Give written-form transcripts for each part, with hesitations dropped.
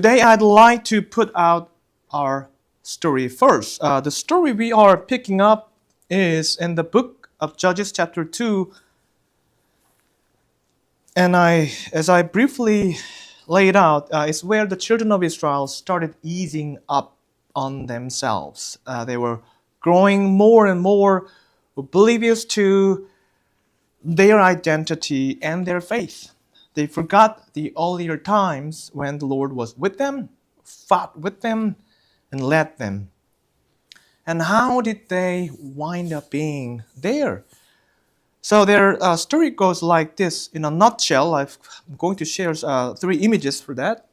Today I'd like to put out our story first. The story we are picking up is in the book of Judges chapter 2. And as I briefly laid out, it's where the children of Israel started easing up on themselves. They were growing more and more oblivious to their identity and their faith. They forgot the earlier times when the Lord was with them, fought with them, and led them. And how did they wind up being there? So their story goes like this. In a nutshell, I'm going to share three images for that.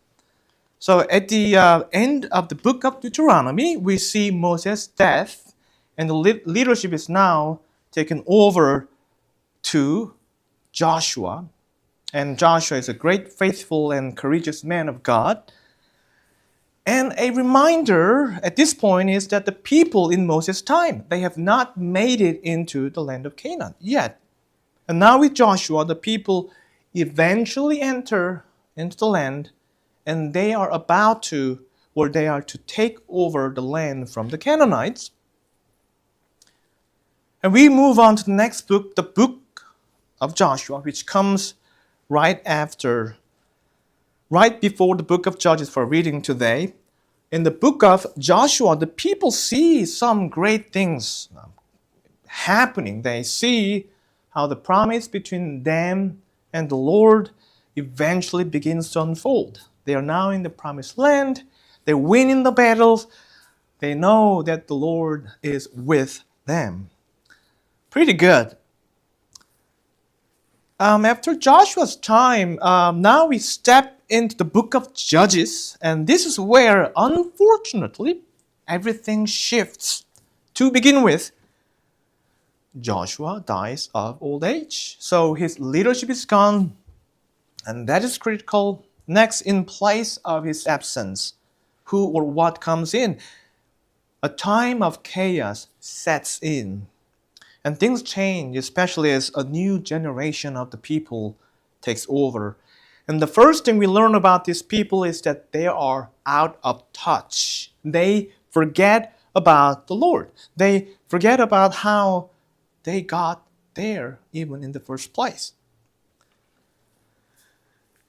So at the end of the book of Deuteronomy, we see Moses' death, and the leadership is now taken over to Joshua. And Joshua is a great, faithful, and courageous man of God. And a reminder at this point is that the people in Moses' time, they have not made it into the land of Canaan yet. And now with Joshua, the people eventually enter into the land, and they are about to, or they are to take over the land from the Canaanites. And we move on to the next book, the book of Joshua, which comes right before the book of Judges for reading today. In the book of Joshua, the people see some great things happening. They see how the promise between them and the Lord eventually begins to unfold. They are now in the promised land. They win in the battles. They know that the Lord is with them. Pretty good. After Joshua's time, now we step into the book of Judges, and this is where, unfortunately, everything shifts. To begin with, Joshua dies of old age, so his leadership is gone, and that is critical. Next, in place of his absence, who or what comes in? A time of chaos sets in. And things change, especially as a new generation of the people takes over. And the first thing we learn about these people is that they are out of touch. They forget about the Lord. They forget about how they got there even in the first place.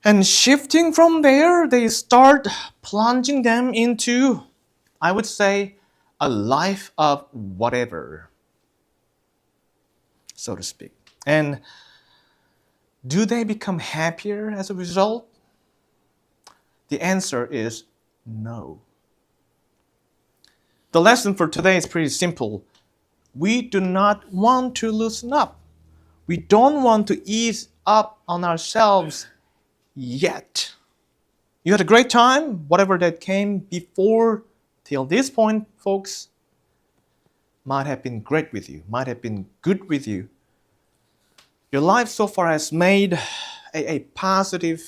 And shifting from there, they start plunging them into, I would say, a life of whatever, so to speak. And do they become happier as a result? The answer is no. The lesson for today is pretty simple. We do not want to loosen up. We don't want to ease up on ourselves yet. You had a great time, whatever that came before till this point, folks, might have been great with you, might have been good with you. Your life so far has made a positive,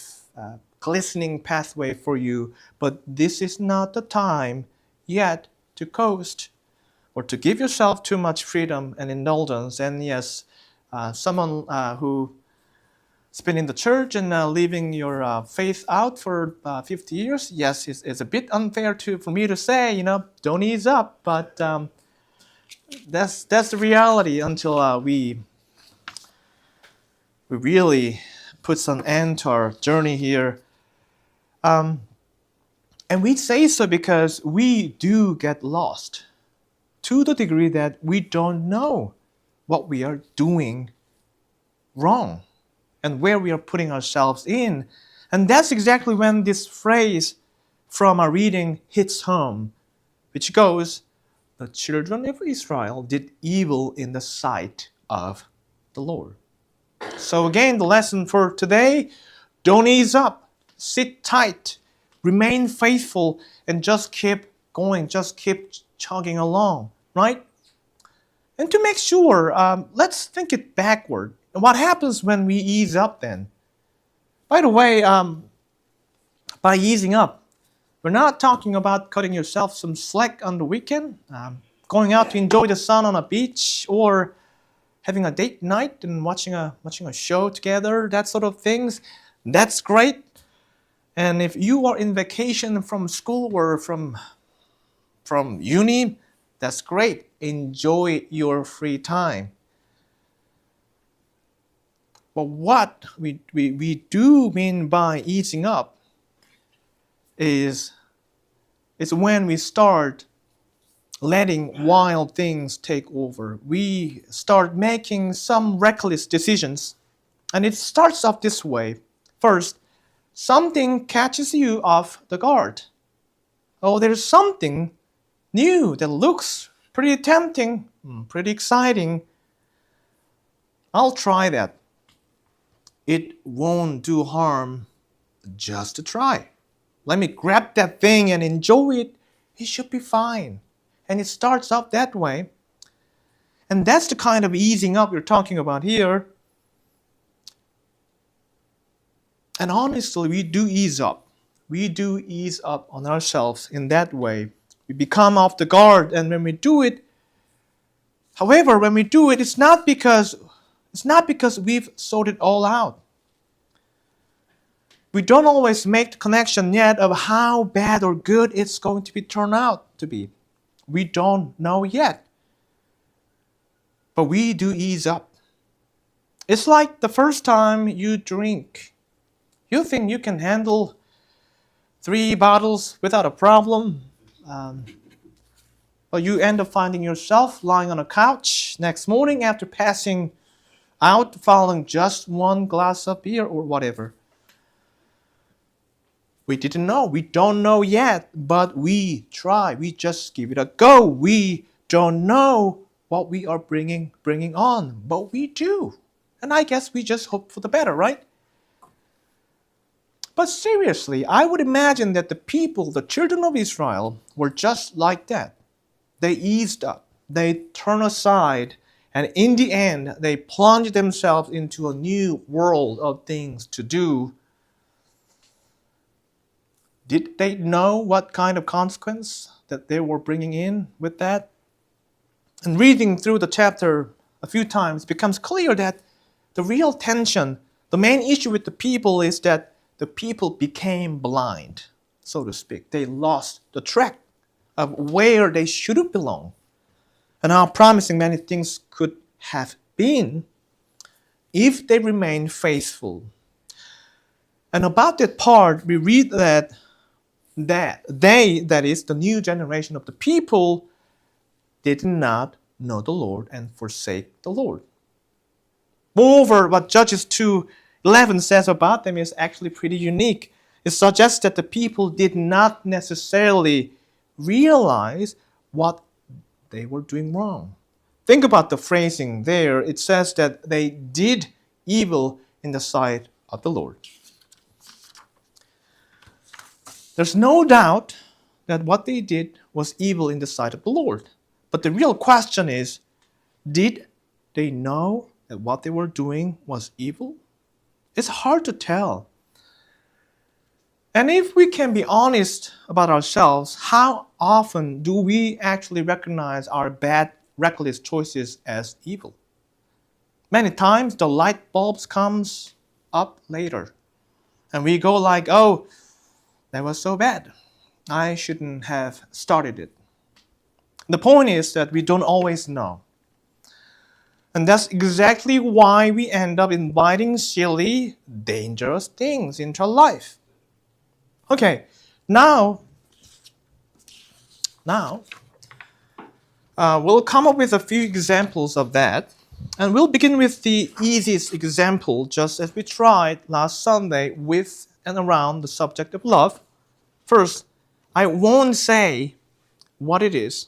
glistening pathway for you, but this is not the time yet to coast or to give yourself too much freedom and indulgence. And yes, someone who's been in the church and leaving your faith out for 50 years, yes, it's a bit unfair for me to say, don't ease up, but that's the reality until we really put an end to our journey here. And we say so because we do get lost to the degree that we don't know what we are doing wrong and where we are putting ourselves in. And that's exactly when this phrase from our reading hits home, which goes, the children of Israel did evil in the sight of the Lord. So again, the lesson for today, don't ease up, sit tight, remain faithful, and just keep going, just keep chugging along, right? And to make sure, let's think it backward. What happens when we ease up then? By the way, by easing up, we're not talking about cutting yourself some slack on the weekend, going out to enjoy the sun on a beach, or having a date night and watching a show together, that sort of things. That's great. And if you are in vacation from school or from uni, that's great. Enjoy your free time. But what we do mean by easing up is when we start letting wild things take over. We start making some reckless decisions. And it starts off this way. First, something catches you off the guard. Oh, there's something new that looks pretty tempting, pretty exciting. I'll try that. It won't do harm just to try. Let me grab that thing and enjoy it. It should be fine. And it starts off that way. And that's the kind of easing up you're talking about here. And honestly, we do ease up. We do ease up on ourselves in that way. We become off the guard, and when we do it, however, when we do it, it's not because we've sorted it all out. We don't always make the connection yet of how bad or good it's going to be turned out to be. We don't know yet. But we do ease up. It's like the first time you drink. You think you can handle 3 bottles without a problem. But you end up finding yourself lying on a couch next morning after passing out following just 1 glass of beer or whatever. We didn't know. We don't know yet, but we try. We just give it a go. We don't know what we are bringing on, but we do. And I guess we just hope for the better, right? But seriously, I would imagine that the people, the children of Israel, were just like that. They eased up. They turned aside. And in the end, they plunged themselves into a new world of things to do. Did they know what kind of consequence that they were bringing in with that? And reading through the chapter a few times, it becomes clear that the real tension, the main issue with the people is that the people became blind, so to speak. They lost the track of where they should have belonged and how promising many things could have been if they remained faithful. And about that part, we read that they, that is, the new generation of the people, did not know the Lord and forsake the Lord. Moreover, what Judges 2:11 says about them is actually pretty unique. It suggests that the people did not necessarily realize what they were doing wrong. Think about the phrasing there. It says that they did evil in the sight of the Lord. There's no doubt that what they did was evil in the sight of the Lord. But the real question is, did they know that what they were doing was evil? It's hard to tell. And if we can be honest about ourselves, how often do we actually recognize our bad, reckless choices as evil? Many times the light bulbs comes up later. And we go like, oh, that was so bad. I shouldn't have started it. The point is that we don't always know. And that's exactly why we end up inviting silly, dangerous things into our life. Okay, now we'll come up with a few examples of that. And we'll begin with the easiest example, just as we tried last Sunday with and around the subject of love. First, I won't say what it is,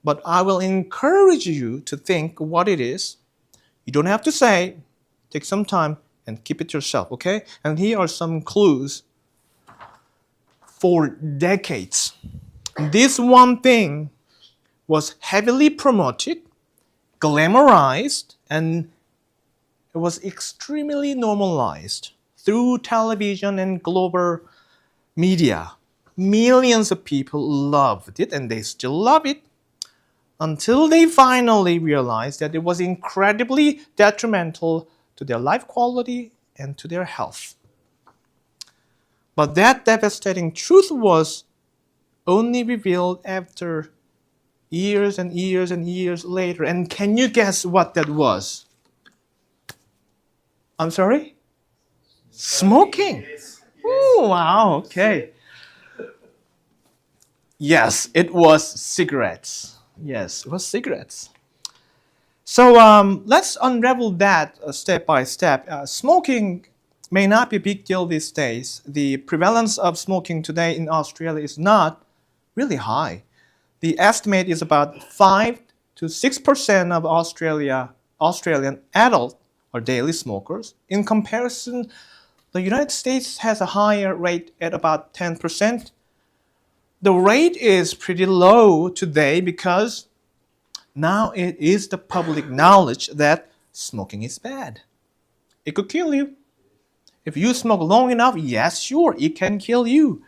but I will encourage you to think what it is. You don't have to say. Take some time and keep it yourself, okay? And here are some clues. For decades, this one thing was heavily promoted, glamorized, and it was extremely normalized through television and global media. Millions of people loved it, and they still love it, until they finally realized that it was incredibly detrimental to their life quality and to their health. But that devastating truth was only revealed after years and years and years later. And can you guess what that was? I'm sorry? Smoking. Oh, wow, okay. Yes, it was cigarettes. Yes, it was cigarettes. So let's unravel that step by step. Smoking may not be a big deal these days. The prevalence of smoking today in Australia is not really high. The estimate is about 5 to 6% of Australian adults are daily smokers. In comparison, the United States has a higher rate at about 10%. The rate is pretty low today because now it is the public knowledge that smoking is bad. It could kill you. If you smoke long enough, yes, sure, it can kill you.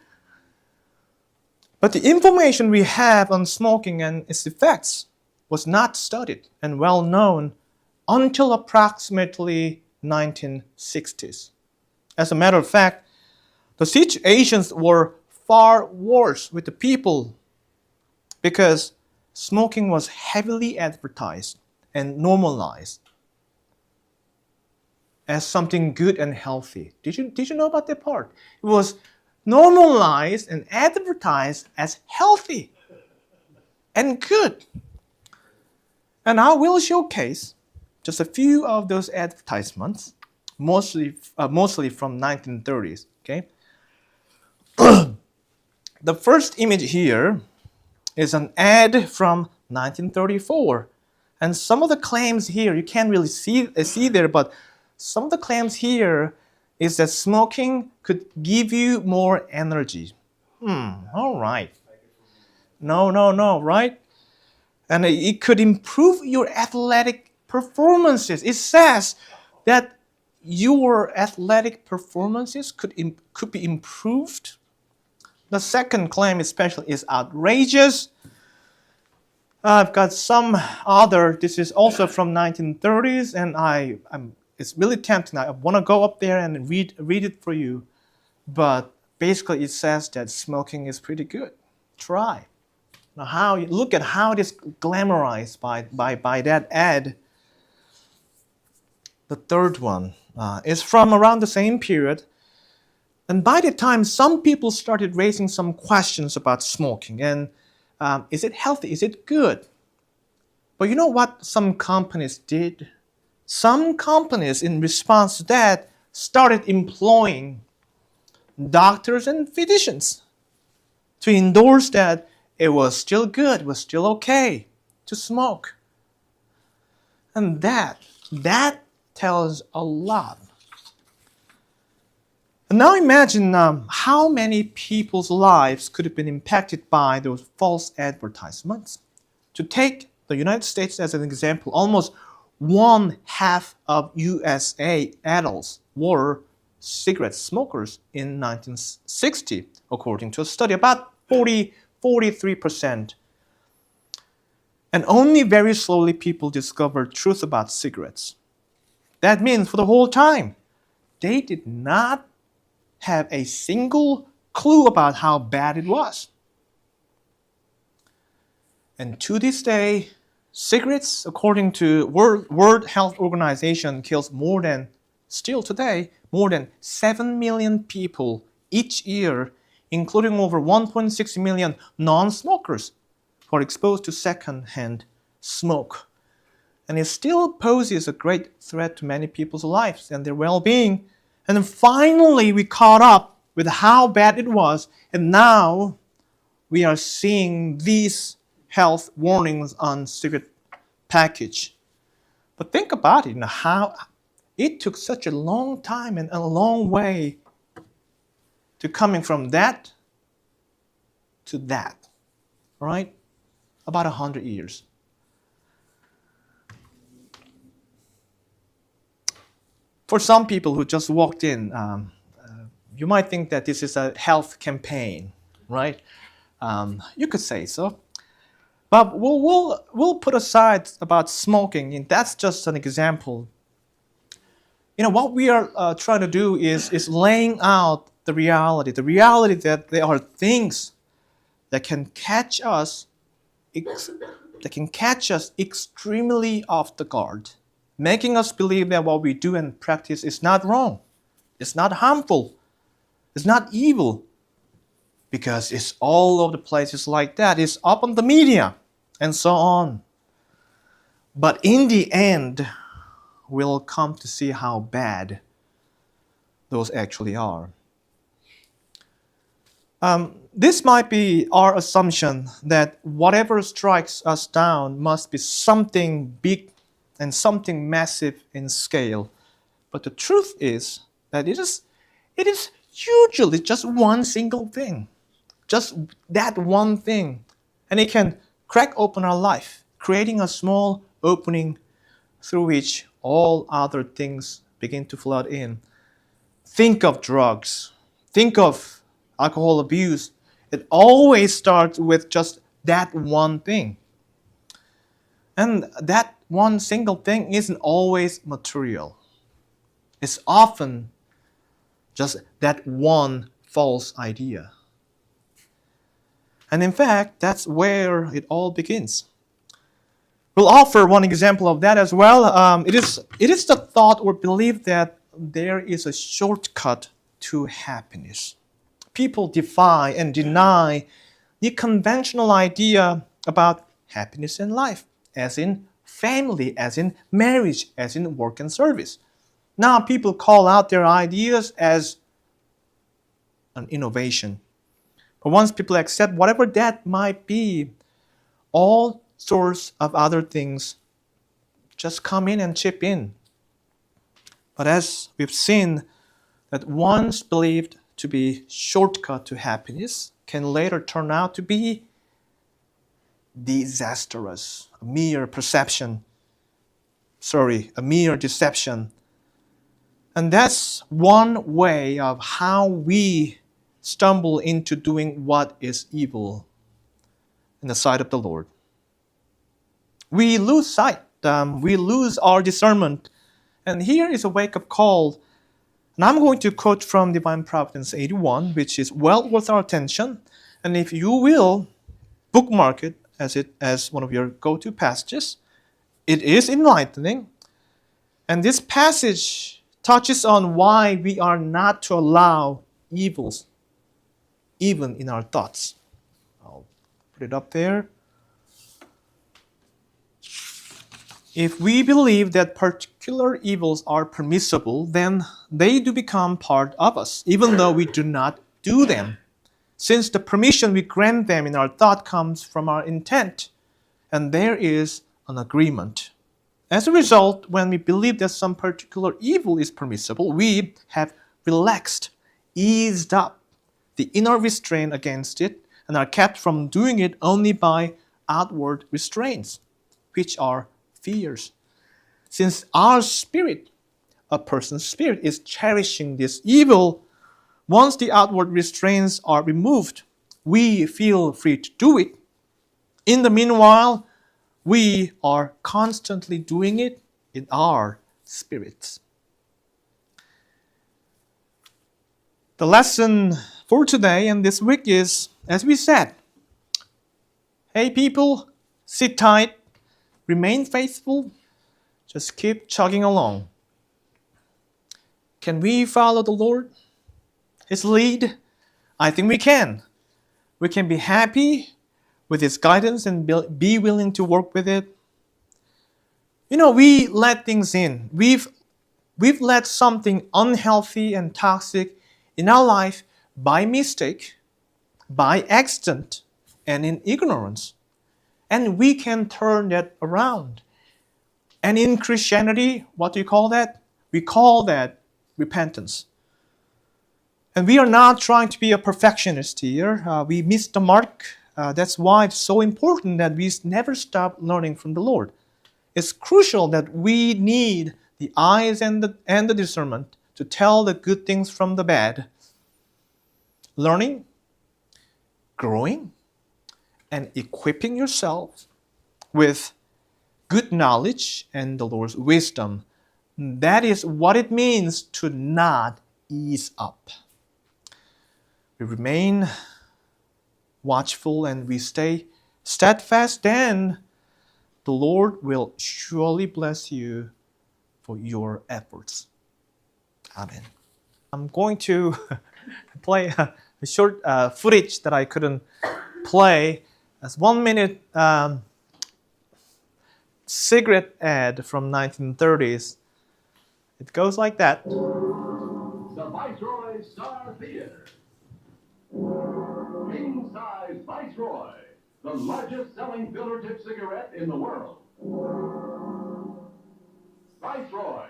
But the information we have on smoking and its effects was not studied and well known until approximately 1960s. As a matter of fact, the situations were far worse with the people because smoking was heavily advertised and normalized as something good and healthy. Did you know about that part? It was normalized and advertised as healthy and good. And I will showcase just a few of those advertisements, mostly from 1930s. Okay. The first image here is an ad from 1934, and some of the claims here you can't really see there, but some of the claims here is that smoking could give you more energy. All right. No, right? And it could improve your athletic performances. It says that your athletic performances could be improved. The second claim especially is outrageous. I've got some other, this is also from 1930s, and it's really tempting. I want to go up there and read it for you. But basically it says that smoking is pretty good. Try. Now look at how it is glamorized by that ad. The third one is from around the same period. And by the time some people started raising some questions about smoking and is it healthy? Is it good? But you know what some companies did? Some companies, in response to that, started employing doctors and physicians to endorse that it was still good, it was still okay to smoke. And that tells a lot. And now imagine how many people's lives could have been impacted by those false advertisements. To take the United States as an example, almost 1/2 of USA adults were cigarette smokers in 1960, according to a study, about 43%. And only very slowly people discovered truth about cigarettes. That means for the whole time, they did not have a single clue about how bad it was. And to this day, cigarettes, according to World Health Organization, kills still today, more than 7 million people each year, including over 1.6 million non-smokers who are exposed to secondhand smoke. And it still poses a great threat to many people's lives and their well-being. And then finally, we caught up with how bad it was, and now we are seeing these health warnings on cigarette package. But think about it, how it took such a long time and a long way to coming from that to that, right? About 100 years. For some people who just walked in, you might think that this is a health campaign, right? You could say so. But we'll put aside about smoking, and that's just an example. What we are trying to do is laying out the reality that there are things that can catch us extremely off the guard, making us believe that what we do and practice is not wrong, it's not harmful, it's not evil, because it's all over the places like that. It's up on the media and so on. But in the end, we'll come to see how bad those actually are. This might be our assumption that whatever strikes us down must be something big and something massive in scale. But the truth is that it is usually just one single thing. Just that one thing. And it can crack open our life, creating a small opening through which all other things begin to flood in. Think of drugs. Think of alcohol abuse. It always starts with just that one thing. And that one single thing isn't always material. It's often just that one false idea. And in fact, that's where it all begins. We'll offer one example of that as well. It is the thought or belief that there is a shortcut to happiness. People defy and deny the conventional idea about happiness in life, as in family, as in marriage, as in work and service. Now people call out their ideas as an innovation. But once people accept whatever that might be, all sorts of other things just come in and chip in. But as we've seen, that once believed to be shortcut to happiness can later turn out to be disastrous, a mere deception. And that's one way of how we stumble into doing what is evil in the sight of the Lord. We lose sight, we lose our discernment. And here is a wake-up call. And I'm going to quote from Divine Providence 81, which is well worth our attention. And if you will bookmark it as one of your go-to passages, it is enlightening. And this passage touches on why we are not to allow evils even in our thoughts. I'll put it up there. If we believe that particular evils are permissible, then they do become part of us, even though we do not do them, since the permission we grant them in our thought comes from our intent, and there is an agreement. As a result, when we believe that some particular evil is permissible, we have relaxed, eased up the inner restraint against it, and are kept from doing it only by outward restraints, which are fears. Since our spirit, a person's spirit, is cherishing this evil, once the outward restraints are removed, we feel free to do it. In the meanwhile, we are constantly doing it in our spirits. The lesson for today and this week is, as we said, hey people, sit tight, remain faithful, just keep chugging along. Can we follow the Lord, His lead? I think we can. We can be happy with His guidance and be willing to work with it. You know, we let things in. We've let something unhealthy and toxic in our life by mistake, by accident, and in ignorance. And we can turn that around. And in Christianity, what do you call that? We call that repentance. And we are not trying to be a perfectionist here. We missed the mark. That's why it's so important that we never stop learning from the Lord. It's crucial that we need the eyes and the discernment to tell the good things from the bad. Learning, growing, and equipping yourself with good knowledge and the Lord's wisdom. That is what it means to not ease up. we remain watchful and we stay steadfast, then the Lord will surely bless you for your efforts. Amen. I'm going to play a short footage that I couldn't play as 1 minute cigarette ad from 1930s. It goes like that. The Viceroy Star Theater. King size Viceroy, the largest selling filter tip cigarette in the world. Viceroy,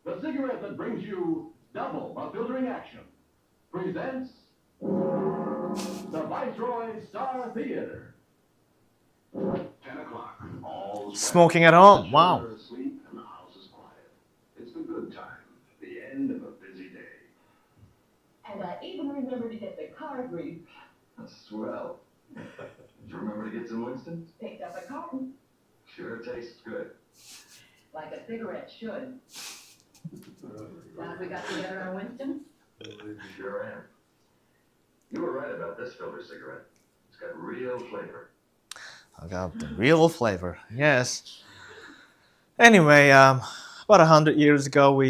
the cigarette that brings you double a filtering action, presents the Viceroy Star Theater. 10 o'clock. All's Smoking at home. Wow. Children are asleep and the house is quiet. It's the good time, the end of a busy day. And I even remember to get the car grease. Swell. Did you remember to get some Winston's? Picked up a carton, Sure tastes good. like a cigarette should. Glad we got together on Winston. Sure am. You were right about this filter cigarette. It's got real flavor. I got the real flavor. Yes. Anyway, about 100 years ago,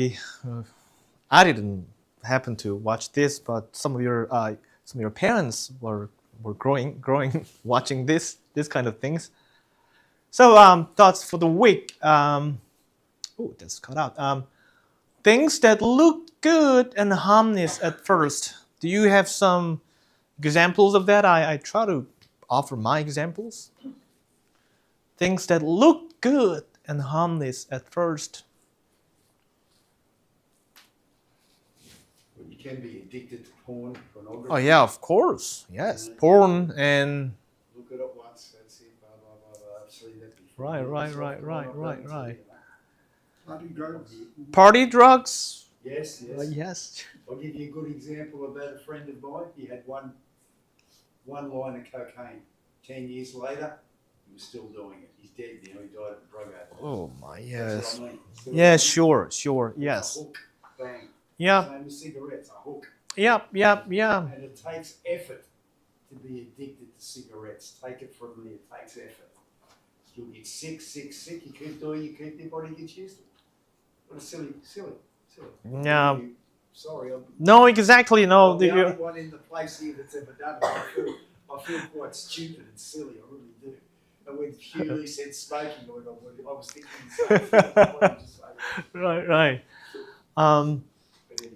I didn't happen to watch this, but some of your parents were growing watching this kind of things. So thoughts for the week. Oh, that's cut out. Things that look good and harmless at first. Do you have some examples of that? I try to offer my examples. Things that look good and harmless at first. You can be addicted to porn, pornography. Oh yeah, of course. Yes, porn and Look it up once, that's it, blah, blah, blah, blah. I've seen that before. right. Party drugs. Party drugs. Yes. Yes. I'll give you a good example about a friend of mine. He had one line of cocaine. 10 years later, he was still doing it. He's dead now. He died of drug overdose. Oh my, That's yes. what I mean. Still Yeah, doing it. sure, It's yes. a hook, bang. Yeah, Same as cigarettes, a hook. yeah. And it takes effort to be addicted to cigarettes. Take it from me, it takes effort. You'll get sick. You keep doing it, your body gets used to it. What a silly. Yeah. Sorry, I'm No, exactly. No, the only one in the place here that's ever done it. I feel quite stupid and silly, I really do. And when Hughie said smoking, I was thinking the same thing. I wanted to say that. right. But anyway.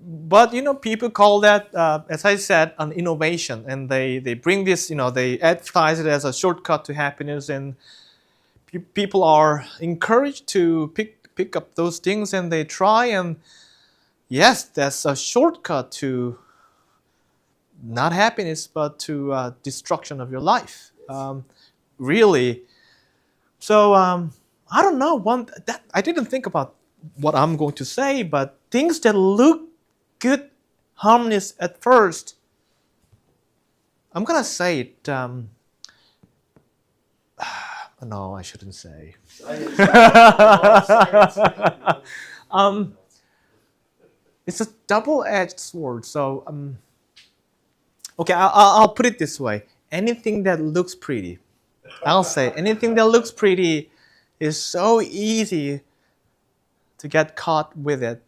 But people call that, as I said, an innovation, and they bring this. They advertise it as a shortcut to happiness, and people are encouraged to pick up those things, and they try. And yes, that's a shortcut to not happiness, but to destruction of your life. Really. So I don't know. That I didn't think about what I'm going to say, but things that look good, harmless at first. I'm gonna say it. No, I shouldn't say. It's a double-edged sword. So okay, I'll put it this way. Anything that looks pretty, I'll say anything that looks pretty is so easy to get caught with it.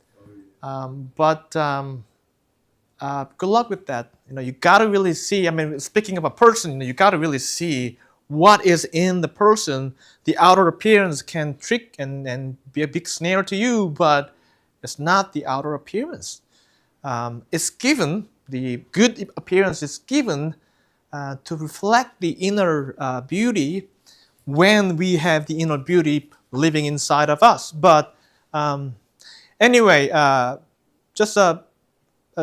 But good luck with that. You got to really see. I mean, speaking of a person, you got to really see what is in the person. The outer appearance can trick and be a big snare to you, but it's not the outer appearance. It's given, the good appearance is given to reflect the inner beauty when we have the inner beauty living inside of us. But anyway, just a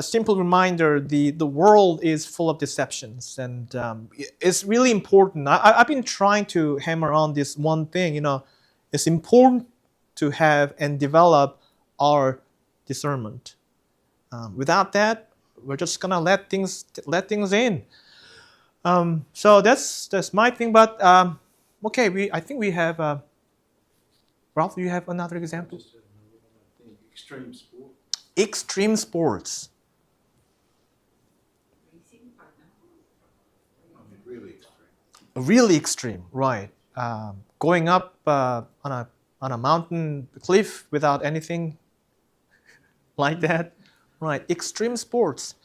simple reminder, the world is full of deceptions, and it's really important. I've been trying to hammer on this one thing. It's important to have and develop our discernment. Without that, we're just gonna let things in. So that's my thing. But okay, I think we have. Ralph, do you have another example? Just another one, I think. Extreme sport. Extreme sports. Really extreme. Really extreme, right? Going up on a mountain cliff without anything like that, right? Extreme sports.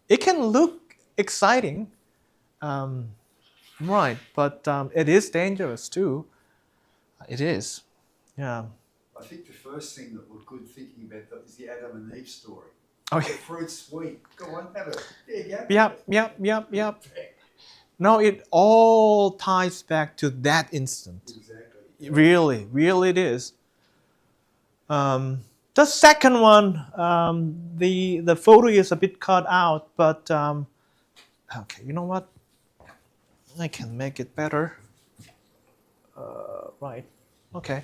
It can look exciting, right? But it is dangerous too. It is, yeah. I think the first thing that we're good thinking about that is the Adam and Eve story. Oh, The fruit's sweet. Go on, have it. There you go. yep. No, it all ties back to that instant. Exactly. Really it is. The second one, the photo is a bit cut out, but okay, you know what? I can make it better. Right. Okay.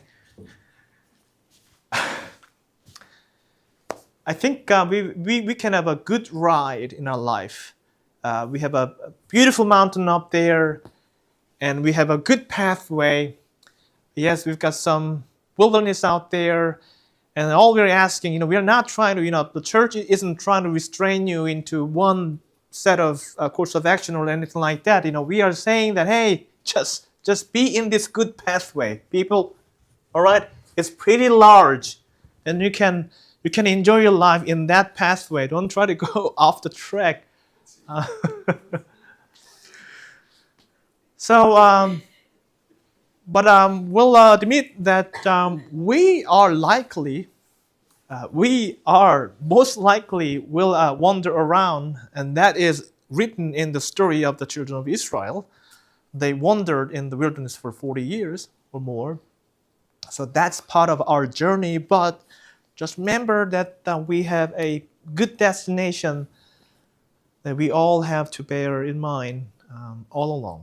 I think we can have a good ride in our life. We have a beautiful mountain up there, and we have a good pathway. Yes, we've got some wilderness out there, and all we're asking, we are not trying to, the church isn't trying to restrain you into one set of course of action or anything like that. We are saying that, hey, just be in this good pathway, people. All right, it's pretty large, and you can enjoy your life in that pathway. Don't try to go off the track. So, but we'll admit that we are most likely will wander around, and that is written in the story of the children of Israel. They wandered in the wilderness for 40 years or more. So that's part of our journey, but just remember that we have a good destination that we all have to bear in mind all along.